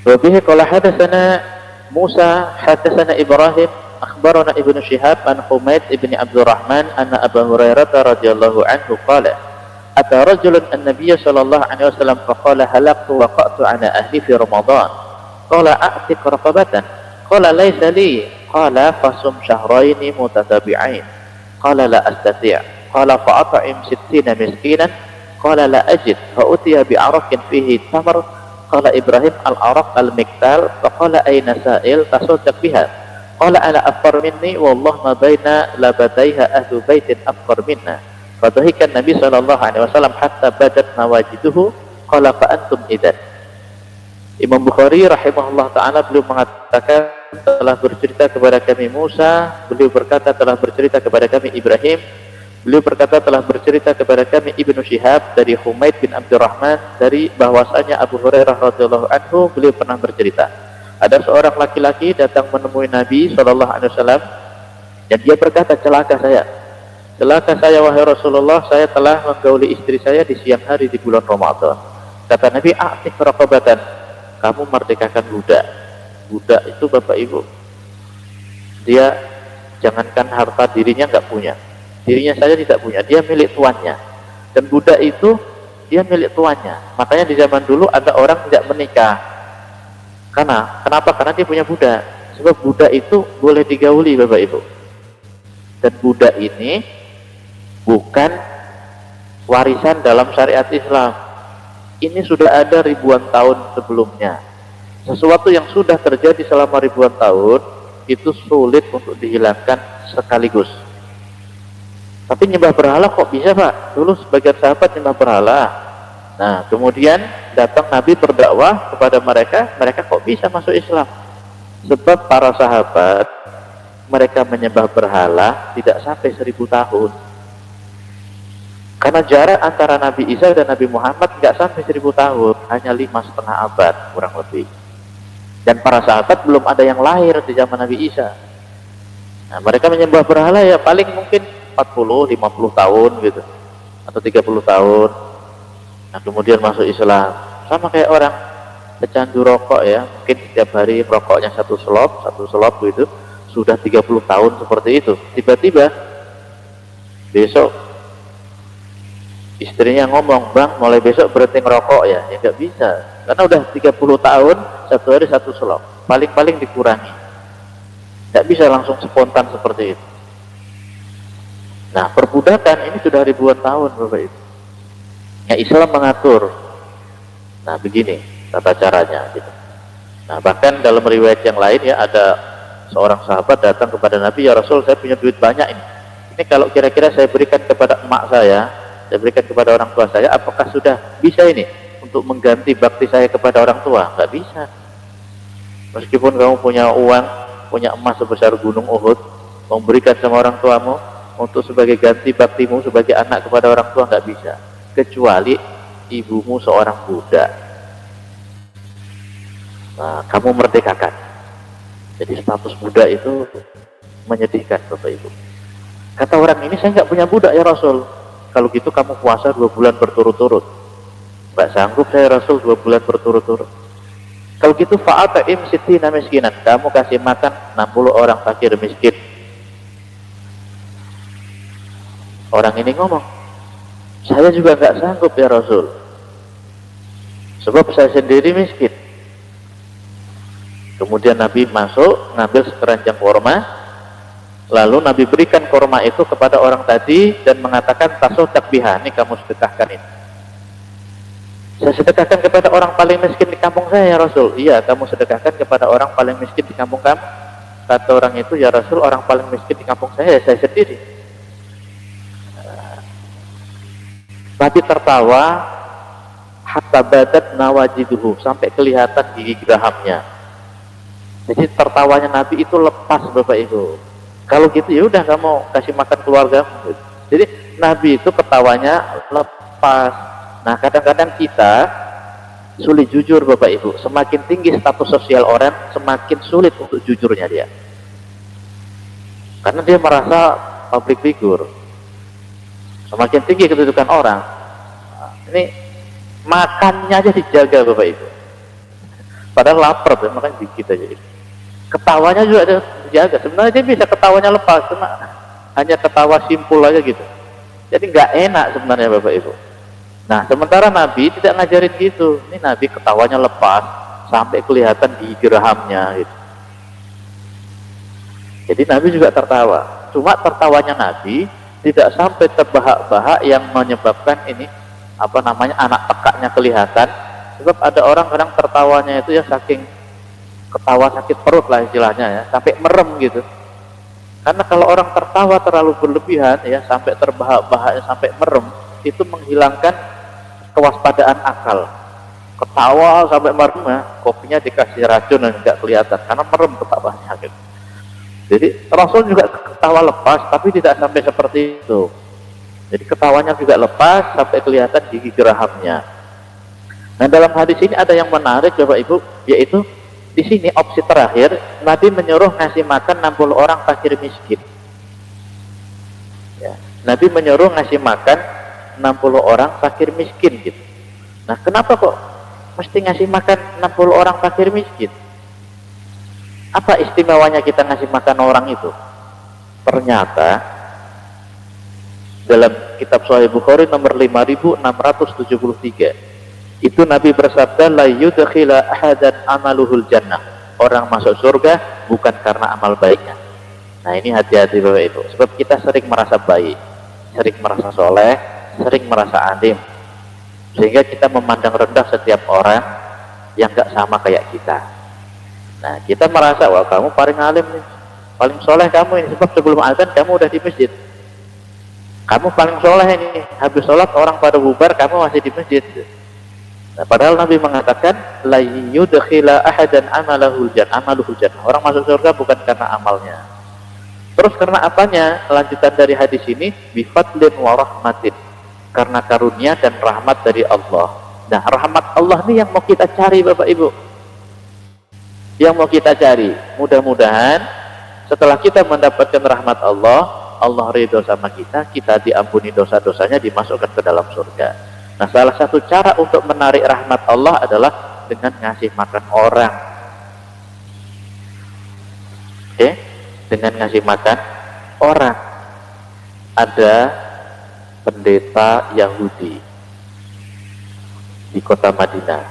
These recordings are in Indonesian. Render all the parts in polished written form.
Wa bihi qala hadatsana Musa hadatsana Ibrahim akhbarana Ibnu Syihab an Humaid ibn Abdurrahman anna Abu Hurairah radhiyallahu anhu qala ata rajulun an-nabiy sallallahu alaihi wasallam faqala halaqtu wa qa'tu ala ahli fi Ramadan qala a'tiq raqabatan qala laysa li qala fasum syahrayn mutatabi'ain qala la astati' qala fa'at'im 60 miskinan qala la ajid fa utiya bi'araqin fihi tamr qala Ibrahim al-araq al-miktal faqala ayna sa'il tasaddaq biha qala ala afqar minni wallah ma baina labataiha ahlu baitin afqar minna fadhahikan Nabi sallallahu alaihi wasallam hatta badat nawajiduhu qala fa antum idzan. Imam Bukhari rahimahullah taala beliau mengatakan telah bercerita kepada kami Musa, beliau berkata telah bercerita kepada kami Ibrahim, beliau berkata telah bercerita kepada kami Ibnu Syihab dari Humaid bin Abdurrahman dari bahwasanya Abu Hurairah radhiyallahu anhu beliau pernah bercerita ada seorang laki-laki datang menemui Nabi sallallahu alaihi wasallam dan dia berkata celaka saya wahai Rasulullah, saya telah menggauli istri saya di siang hari di bulan Ramadan. Kata Nabi, a'tiq raqabatan, kamu merdekakan budak. Budak itu Bapak Ibu, dia jangankan harta dirinya nggak punya, dirinya saja tidak punya, dia milik tuannya. Dan budak itu dia milik tuannya. Makanya di zaman dulu ada orang tidak menikah. Kenapa? Karena dia punya budak. Sebab budak itu boleh digauli Bapak Ibu. Dan budak ini bukan warisan dalam syariat Islam. Ini sudah ada ribuan tahun sebelumnya. Sesuatu yang sudah terjadi selama ribuan tahun itu sulit untuk dihilangkan sekaligus. Tapi nyembah berhala kok bisa Pak? Dulu sebagian sahabat nyembah berhala. Nah kemudian datang Nabi berdakwah kepada mereka kok bisa masuk Islam? Sebab para sahabat mereka menyembah berhala tidak sampai 1000 tahun. Karena jarak antara Nabi Isa dan Nabi Muhammad nggak sampai 1000 tahun, hanya 5,5 abad kurang lebih. Dan para sahabat belum ada yang lahir di zaman Nabi Isa. Nah, mereka menyembah berhala ya paling mungkin 40, 50 tahun gitu, atau 30 tahun. Nah, kemudian masuk Islam. Sama kayak orang pecandu rokok ya, mungkin setiap hari rokoknya satu selop gitu, sudah 30 tahun seperti itu. Tiba-tiba besok istrinya ngomong, bang mulai besok berhenti ngerokok ya nggak bisa, karena udah 30 tahun satu hari satu selop, paling-paling dikurangi, nggak bisa langsung spontan seperti itu. Nah perbudakan ini sudah ribuan tahun Bapak Ibu. Ya Islam mengatur, nah begini tata caranya gitu. Nah bahkan dalam riwayat yang lain ya ada seorang sahabat datang kepada Nabi, ya Rasul saya punya duit banyak ini kalau kira-kira saya berikan kepada emak saya berikan kepada orang tua saya, apakah sudah bisa ini untuk mengganti bakti saya kepada orang tua? Nggak bisa. Meskipun kamu punya uang, punya emas sebesar gunung Uhud, mau berikan sama orang tuamu untuk sebagai ganti baktimu sebagai anak kepada orang tua, nggak bisa. Kecuali ibumu seorang budak. Nah, kamu merdekakan. Jadi status budak itu menyedihkan Bapak Ibu. Kata orang ini, saya nggak punya budak ya Rasul. Kalau gitu kamu puasa 2 bulan berturut-turut. Nggak sanggup saya Rasul 2 bulan berturut-turut. Kalau gitu fa'at'im 60 miskinan, kamu kasih makan 60 orang fakir miskin. Orang ini ngomong, saya juga nggak sanggup ya Rasul, sebab saya sendiri miskin. Kemudian Nabi masuk ngambil sekeranjang korma, lalu Nabi berikan korma itu kepada orang tadi dan mengatakan tasaddaq biha, ini kamu sedekahkan ini. Saya sedekahkan kepada orang paling miskin di kampung saya ya Rasul. Iya, kamu sedekahkan kepada orang paling miskin di kampung kamu. Kata orang itu, ya Rasul, orang paling miskin di kampung saya sendiri. Nabi tertawa hatta badat nawajiduhu, sampai kelihatan gigi gerahamnya. Jadi tertawanya Nabi itu lepas Bapak Ibu. Kalau gitu ya udah kamu kasih makan keluarga. Jadi Nabi itu ketawanya lepas. Nah kadang-kadang kita sulit jujur Bapak Ibu. Semakin tinggi status sosial orang, semakin sulit untuk jujurnya dia. Karena dia merasa public figure. Semakin tinggi kedudukan orang, ini makannya aja dijaga Bapak Ibu. Padahal lapar, makanya dikit aja gitu. Ketawanya juga ada dijaga. Sebenarnya dia bisa ketawanya lepas, cuma hanya ketawa simpul aja gitu. Jadi nggak enak sebenarnya Bapak Ibu. Nah, sementara Nabi tidak ngajarin gitu. Ini Nabi ketawanya lepas sampai kelihatan di gerahamnya gitu. Jadi Nabi juga tertawa. Cuma tertawanya Nabi tidak sampai terbahak-bahak yang menyebabkan ini anak tekaknya kelihatan. Sebab ada orang kadang tertawanya itu ya saking ketawa sakit perut lah istilahnya ya, sampai merem gitu. Karena kalau orang tertawa terlalu berlebihan ya, sampai terbahak-bahak sampai merem, itu menghilangkan kewaspadaan akal. Ketawa sampai merem ya, kopinya dikasih racun dan nggak kelihatan karena merem ketawanya gitu. Jadi Rasul juga ketawa lepas, tapi tidak sampai seperti itu. Jadi ketawanya juga lepas sampai kelihatan gigi gerahamnya. Nah, dalam hadis ini ada yang menarik Bapak Ibu, yaitu di sini opsi terakhir Nabi menyuruh ngasih makan 60 orang fakir miskin. Ya, Nabi menyuruh ngasih makan 60 orang fakir miskin gitu. Nah, kenapa kok mesti ngasih makan 60 orang fakir miskin? Apa istimewanya kita ngasih makan orang itu? Ternyata dalam kitab Sahih Bukhari nomor 5673 itu Nabi bersabda, la yudkhila ahadan amaluhul jannah. Orang masuk surga bukan karena amal baiknya. Nah, ini hati-hati Bapak Ibu. Sebab kita sering merasa baik, sering merasa soleh, sering merasa alim, sehingga kita memandang rendah setiap orang yang gak sama kayak kita. Nah, kita merasa, wah kamu paling alim nih, paling soleh kamu ini, sebab sebelum azan kamu udah di masjid. Kamu paling soleh ini, habis sholat orang pada bubar, kamu masih di masjid. Nah, padahal Nabi mengatakan la yudkhila ahadan amaluhul jannah. Orang masuk surga bukan karena amalnya. Terus karena apanya? Lanjutan dari hadis ini, bifadlin wa rahmatin. Karena karunia dan rahmat dari Allah. Nah, rahmat Allah ini yang mau kita cari Bapak Ibu. Yang mau kita cari. Mudah-mudahan setelah kita mendapatkan rahmat Allah, Allah ridho sama kita, kita diampuni dosa-dosanya, dimasukkan ke dalam surga. Nah, salah satu cara untuk menarik rahmat Allah adalah dengan ngasih makan orang. Oke? Dengan ngasih makan orang. Ada pendeta Yahudi di kota Madinah.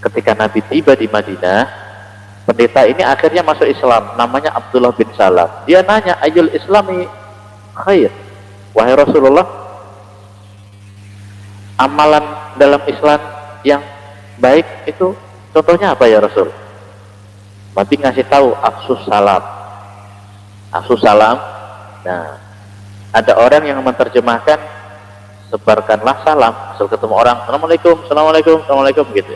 Ketika Nabi tiba di Madinah, pendeta ini akhirnya masuk Islam, namanya Abdullah bin Salam. Dia nanya, ayyul islami khair? Wahai Rasulullah, amalan dalam Islam yang baik itu contohnya apa ya Rasul? Nabi ngasih tahu afsus salam. Afsus salam. Nah, ada orang yang menerjemahkan sebarkanlah salam. Asal ketemu orang, assalamualaikum, assalamualaikum, assalamualaikum gitu.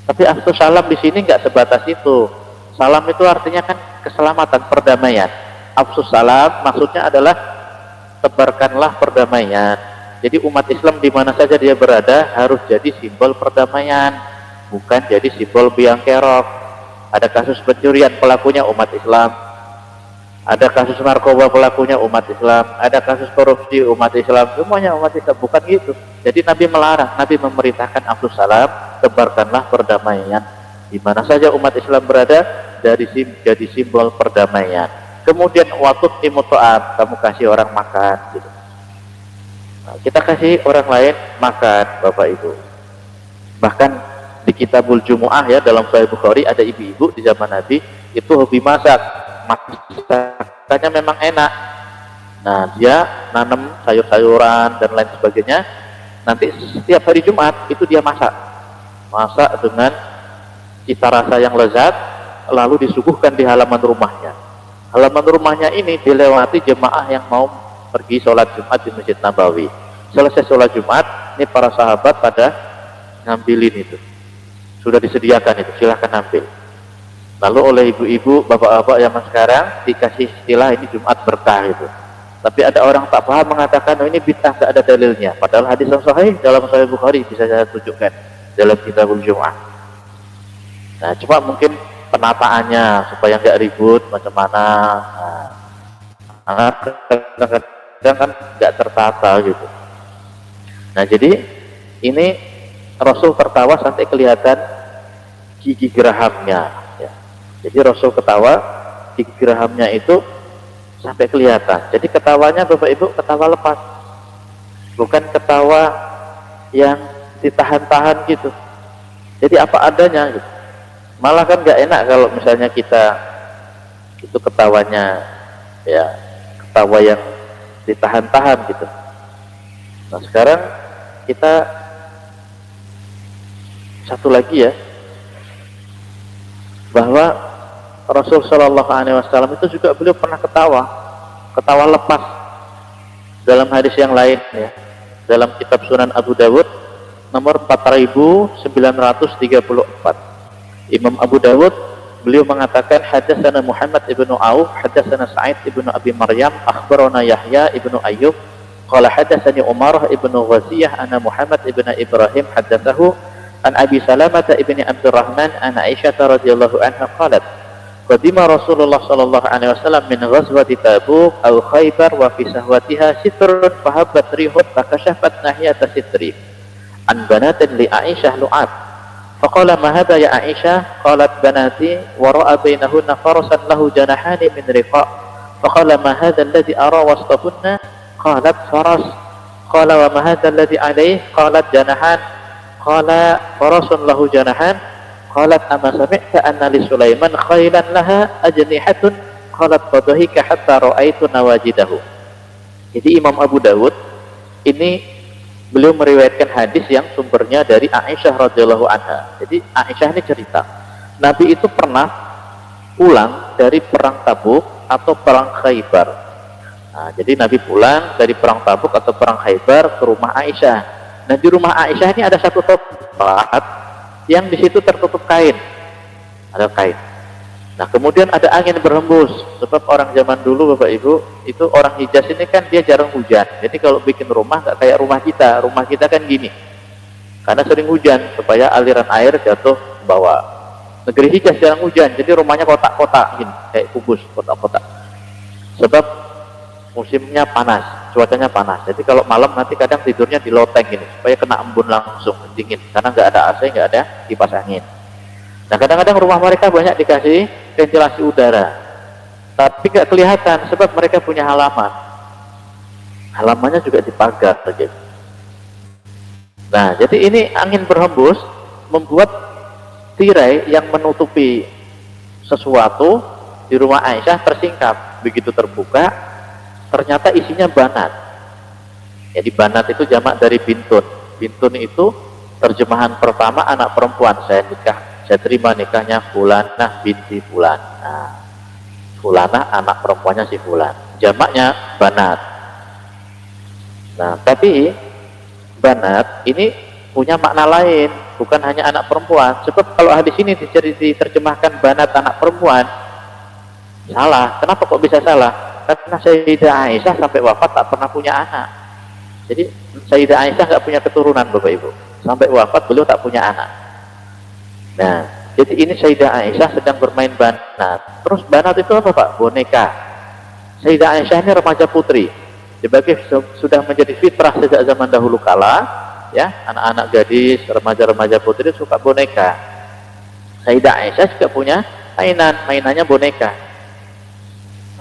Tapi afsus salam di sini nggak sebatas itu. Salam itu artinya kan keselamatan, perdamaian. Afsus salam maksudnya adalah sebarkanlah perdamaian. Jadi umat Islam di mana saja dia berada harus jadi simbol perdamaian, bukan jadi simbol biang kerok. Ada kasus pencurian pelakunya umat Islam, ada kasus narkoba pelakunya umat Islam, ada kasus korupsi umat Islam, semuanya umat Islam, bukan gitu. Jadi Nabi melarang, Nabi memerintahkan afsus salam, tebarkanlah perdamaian. Di mana saja umat Islam berada jadi simbol perdamaian. Kemudian watut imuto'am, kamu kasih orang makan gitu. Kita kasih orang lain makan Bapak Ibu. Bahkan di Kitabul Jumu'ah ya, dalam Sahih Bukhari ada ibu-ibu di zaman Nabi itu hobi masak. Masakannya memang enak. Nah, dia nanam sayur-sayuran dan lain sebagainya. Nanti setiap hari Jumat itu dia masak dengan cita rasa yang lezat, lalu disuguhkan di halaman rumahnya. Halaman rumahnya ini dilewati jemaah yang mau pergi sholat Jumat di Masjid Nabawi. Selesai sholat Jumat, ini para sahabat pada ngambilin itu. Sudah disediakan itu, silahkan ambil. Lalu oleh ibu-ibu, bapak-bapak zaman sekarang dikasih istilah ini Jumat berkah itu. Tapi ada orang tak paham mengatakan, oh ini bid'ah, tak ada dalilnya. Padahal hadis yang sahih dalam Sahih Bukhari bisa saya tunjukkan dalam Kitabul Jumu'ah. Nah, cuma mungkin penataannya supaya nggak ribut macam mana. Nah, kadang kan nggak tertata gitu. Nah, jadi ini Rasul tertawa sampai kelihatan gigi gerahamnya. Ya. Jadi Rasul ketawa, gigi gerahamnya itu sampai kelihatan. Jadi ketawanya Bapak Ibu ketawa lepas, bukan ketawa yang ditahan-tahan gitu. Jadi apa adanya gitu. Malah kan nggak enak kalau misalnya kita itu ketawanya ya ketawa yang ditahan-tahan gitu. Nah sekarang kita satu lagi ya, bahwa Rasul Shallallahu Alaihi Wasallam itu juga beliau pernah ketawa lepas. Dalam hadis yang lain ya, dalam kitab Sunan Abu Dawud nomor 4934, Imam Abu Dawud beliau mengatakan hadatsana Muhammad ibnu Auf hadatsana Sa'id ibnu Abi Maryam akhbarana Yahya ibnu Ayyub qala hadatsani Umar ibnu Ghaziyah anna Muhammad ibnu Ibrahim hadatsahu an Abi Salamah ibni Abdurrahman an Aisyah radhiyallahu anha qalat qadima Rasulullah sallallahu alaihi wasallam min ghazwati Tabuk aw Khaybar wa fi sahwatiha sitrun fahabbat rihut fakashafat nahiyata sitri an banatin li Aisyah lu'ab faqala ma hadha ya Aisyah qalat banati wa ra'a bainahunna farasan lahu janahani min riqa faqala ma hadha alladhi ara wasṭahunna qalat faras qala wa ma hadha alladhi alayhi qalat janahan qala farasun lahu janahan qalat ama sami'ta anna li Sulaiman khailan laha ajnihatun qalat fadhahika hatta ra'aitu nawajidahu. Jadi Imam Abu Dawud ini beliau meriwayatkan hadis yang sumbernya dari Aisyah radhiyallahu anha. Jadi Aisyah ini cerita, Nabi itu pernah pulang dari perang Tabuk atau perang Khaybar. Nah, jadi Nabi pulang dari perang Tabuk atau perang Khaybar ke rumah Aisyah. Nah, di rumah Aisyah ini ada satu tempat yang di situ tertutup kain, ada kain. Nah kemudian ada angin berhembus, sebab orang zaman dulu Bapak Ibu itu orang Hijaz ini kan dia jarang hujan. Jadi kalau bikin rumah nggak kayak rumah kita kan gini, karena sering hujan supaya aliran air jatuh ke bawah. Negeri Hijaz jarang hujan, jadi rumahnya kotak-kotak gini, kayak kubus kotak-kotak. Sebab musimnya panas, cuacanya panas. Jadi kalau malam nanti kadang tidurnya di loteng gini supaya kena embun langsung dingin, karena nggak ada AC, nggak ada kipas angin. Nah kadang-kadang rumah mereka banyak dikasih ventilasi udara, tapi nggak kelihatan sebab mereka punya halamannya juga dipagar gitu. Nah jadi ini angin berhembus membuat tirai yang menutupi sesuatu di rumah Aisyah tersingkap. Begitu terbuka ternyata isinya banat. Jadi banat itu jamak dari bintun. Bintun itu terjemahan pertama anak perempuan. Saya terima nikahnya Fulanah binti Fulan. Nah, Fulanah anak perempuannya si Fulan. Jamaknya banat. Nah, tapi banat ini punya makna lain, bukan hanya anak perempuan. Sebab kalau hadis ini diterjemahkan banat anak perempuan, salah. Kenapa kok bisa salah? Karena Sayyidah Aisyah sampai wafat tak pernah punya anak. Jadi Sayyidah Aisyah nggak punya keturunan Bapak Ibu. Sampai wafat beliau tak punya anak. Nah, jadi ini Sayyidah Aisyah sedang bermain banat. Terus banat itu apa Pak? Boneka. Sayyidah Aisyah ini remaja putri. Sebagai sudah menjadi fitrah sejak zaman dahulu kala, ya anak-anak gadis, remaja-remaja putri suka boneka. Sayyidah Aisyah juga punya mainannya boneka.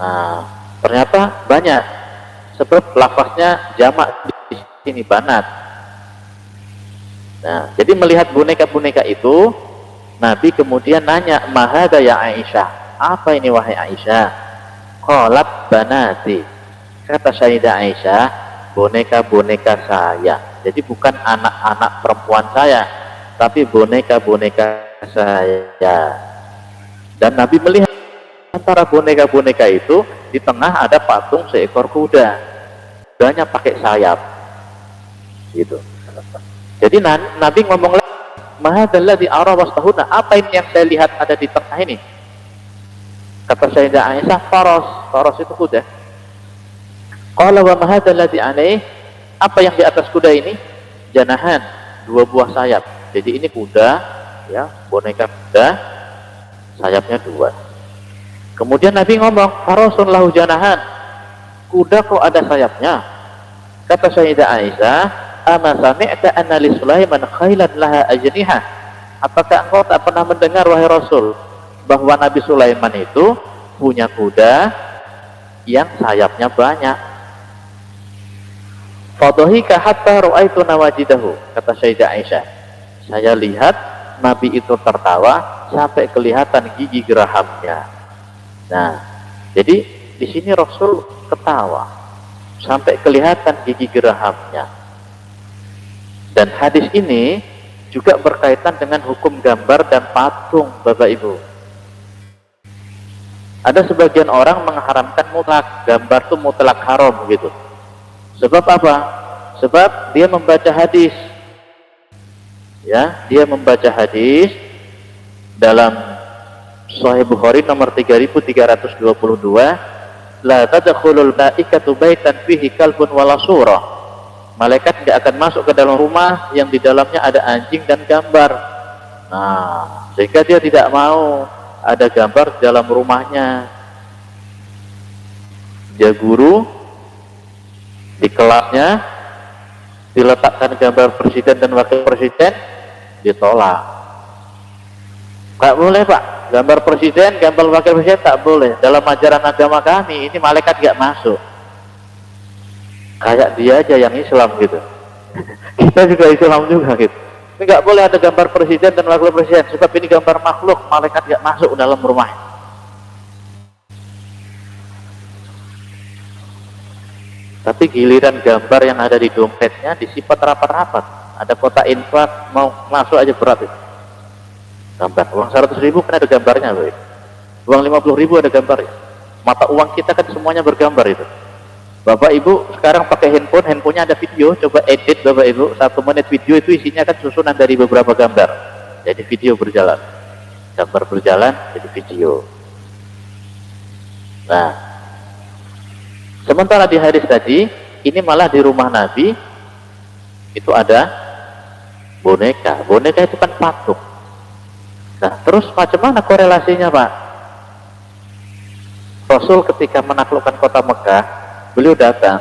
Nah, ternyata banyak, sebab lafaznya jamak di sini banat. Nah, jadi melihat boneka-boneka itu, Nabi kemudian nanya, "Mahada ya Aisyah?" Apa ini wahai Aisyah? Qalat banati. Kata Sayyidah Aisyah, boneka-boneka saya. Jadi bukan anak-anak perempuan saya, tapi boneka-boneka saya. Dan Nabi melihat antara boneka-boneka itu di tengah ada patung seekor kuda, kudanya pakai sayap gitu. Jadi Nabi ngomong lagi, mahadalladzi ara wastahuna, apa ini yang saya lihat ada di tengah ini? Kata Sayyidah Aisyah, faras itu kuda. Qala wa mahadalladzi alaih, apa yang di atas kuda ini? Janahan, 2 buah sayap. Jadi ini kuda, ya boneka kuda, sayapnya 2. Kemudian Nabi ngomong, farasun lahu janahan, kuda kok ada sayapnya? Kata Sayyidah Aisyah, ama sami'ta anna li Sulaiman khailan laha ajnihah, apakah engkau tak pernah mendengar wahai Rasul bahwa Nabi Sulaiman itu punya kuda yang sayapnya banyak? Fadhahika hatta ra'aitu nawajidahu, kata Sayyidah Aisyah, saya lihat Nabi itu tertawa sampai kelihatan gigi gerahamnya. Nah, jadi di sini Rasul ketawa sampai kelihatan gigi gerahamnya. Dan hadis ini juga berkaitan dengan hukum gambar dan patung, Bapak Ibu. Ada sebagian orang mengharamkan mutlak, gambar itu mutlak haram gitu. Sebab apa? Sebab dia membaca hadis. Ya, dia membaca hadis dalam Sahih Bukhari nomor 3322, la tadkhulul malaikatu baitan fihi kalbun wala surah. Malaikat tidak akan masuk ke dalam rumah yang di dalamnya ada anjing dan gambar. Nah, sehingga dia tidak mau ada gambar di dalam rumahnya. Dia guru, di kelasnya diletakkan gambar presiden dan wakil presiden, ditolak. Gak boleh Pak, gambar presiden, gambar wakil presiden tak boleh. Dalam ajaran agama kami ini malaikat gak masuk. Kayak dia aja yang Islam gitu. Kita juga Islam juga gitu. Ini gak boleh ada gambar presiden dan wakil presiden, sebab ini gambar makhluk, malaikat gak masuk dalam rumah. Tapi giliran gambar yang ada di dompetnya disifat rapat-rapat. Ada kotak infak, mau masuk aja berat itu. Gambar uang 100.000 kan ada gambarnya, Bapak. Uang 50.000 ada gambarnya. Mata uang kita kan semuanya bergambar itu. Bapak Ibu sekarang pakai handphonenya ada video, coba edit Bapak Ibu, 1 menit video itu isinya kan susunan dari beberapa gambar. Jadi video berjalan, gambar berjalan jadi video. Nah, sementara di hadis tadi, ini malah di rumah Nabi itu ada boneka. Boneka itu kan patung. Nah, terus macam mana korelasinya, Pak? Rasul ketika menaklukkan kota Mekah, beliau datang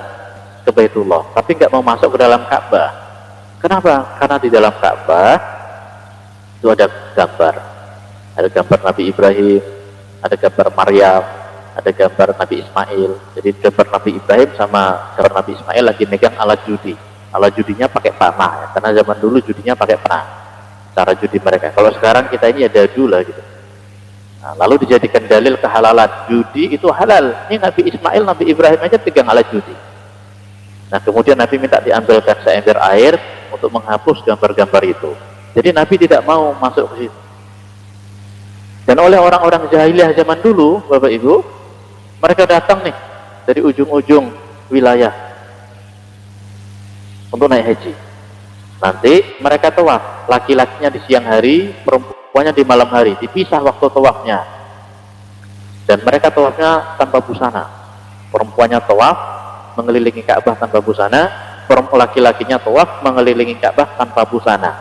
ke Baitullah, tapi nggak mau masuk ke dalam Ka'bah. Kenapa? Karena di dalam Ka'bah itu ada gambar. Ada gambar Nabi Ibrahim, ada gambar Maryam, ada gambar Nabi Ismail. Jadi gambar Nabi Ibrahim sama gambar Nabi Ismail lagi megang alat judi. Alat judinya pakai panah ya, karena zaman dulu judinya pakai panah. Cara judi mereka. Kalau sekarang kita ini ada dadu lah gitu. Nah, lalu dijadikan dalil kehalalan judi itu halal. Ini Nabi Ismail, Nabi Ibrahim aja pegang alat judi. Nah, kemudian Nabi minta diambilkan seember air untuk menghapus gambar-gambar itu. Jadi Nabi tidak mau masuk ke situ. Dan oleh orang-orang jahiliyah zaman dulu, Bapak Ibu, mereka datang nih dari ujung-ujung wilayah untuk naik haji. Nanti mereka tawaf, laki-lakinya di siang hari, perempuannya di malam hari, dipisah waktu tawafnya. Dan mereka tawafnya tanpa busana. Perempuannya tawaf mengelilingi Ka'bah tanpa busana, laki-lakinya tawaf mengelilingi Ka'bah tanpa busana.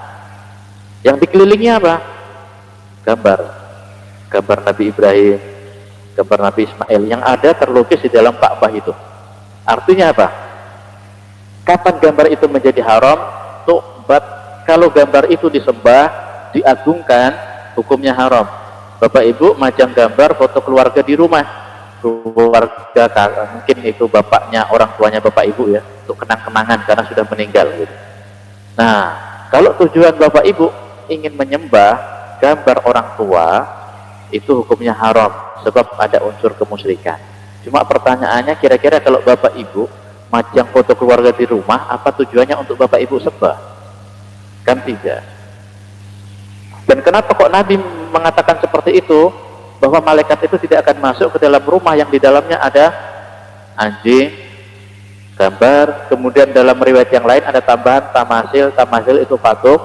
Yang dikelilingi apa? Gambar. Gambar Nabi Ibrahim, gambar Nabi Ismail yang ada terlukis di dalam Ka'bah itu. Artinya apa? Kapan gambar itu menjadi haram? Tu'bad. Kalau gambar itu disembah, diagungkan, hukumnya haram. Bapak Ibu majang gambar foto keluarga di rumah, keluarga mungkin itu bapaknya, orang tuanya Bapak Ibu ya, untuk kenang-kenangan karena sudah meninggal gitu. Nah, kalau tujuan Bapak Ibu ingin menyembah gambar orang tua, itu hukumnya haram sebab ada unsur kemusyrikan. Cuma pertanyaannya, kira-kira kalau Bapak Ibu majang foto keluarga di rumah, apa tujuannya untuk Bapak Ibu sembah? Kan tidak. Dan kenapa kok Nabi mengatakan seperti itu, bahwa malaikat itu tidak akan masuk ke dalam rumah yang di dalamnya ada anjing, gambar, kemudian dalam riwayat yang lain ada tambahan tamasil. Tamasil itu patung,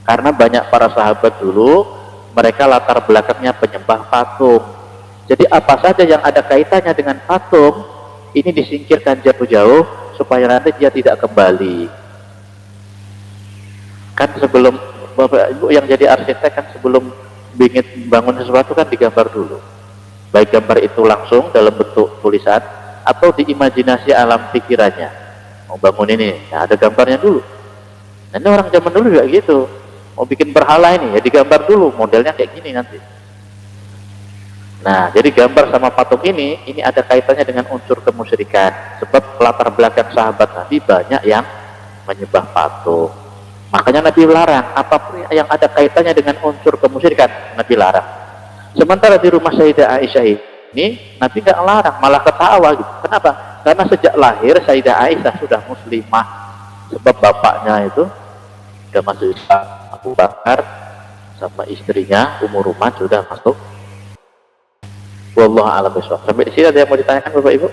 karena banyak para sahabat dulu mereka latar belakangnya penyembah patung. Jadi apa saja yang ada kaitannya dengan patung ini disingkirkan jauh-jauh supaya nanti dia tidak kembali. Kan sebelum Bapak Ibu yang jadi arsitek kan sebelum ingin bangun sesuatu kan digambar dulu. Baik gambar itu langsung dalam bentuk tulisan atau diimajinasi alam pikirannya. Mau bangun ini, nah ada gambarnya dulu. Nah, ini orang zaman dulu juga gitu. mau bikin berhala ini ya digambar dulu modelnya kayak gini nanti. Nah, jadi gambar sama patung ini ada kaitannya dengan unsur kemusyrikan. Sebab latar belakang sahabat Nabi banyak yang menyembah patung. Makanya Nabi larang apapun yang ada kaitannya dengan unsur kemusyrikan, Nabi larang. Sementara di rumah Sayyidah Aisyah ini Nabi nggak larang, malah ketawa gitu. Kenapa? Karena sejak lahir Sayyidah Aisyah sudah muslimah. Sebab bapaknya itu sudah masuk Islam, Abu Bakar, sama istrinya Ummu Ruman sudah masuk. Wallahu a'lam bishawab. Sampai di sini ada yang mau ditanyakan Bapak Ibu?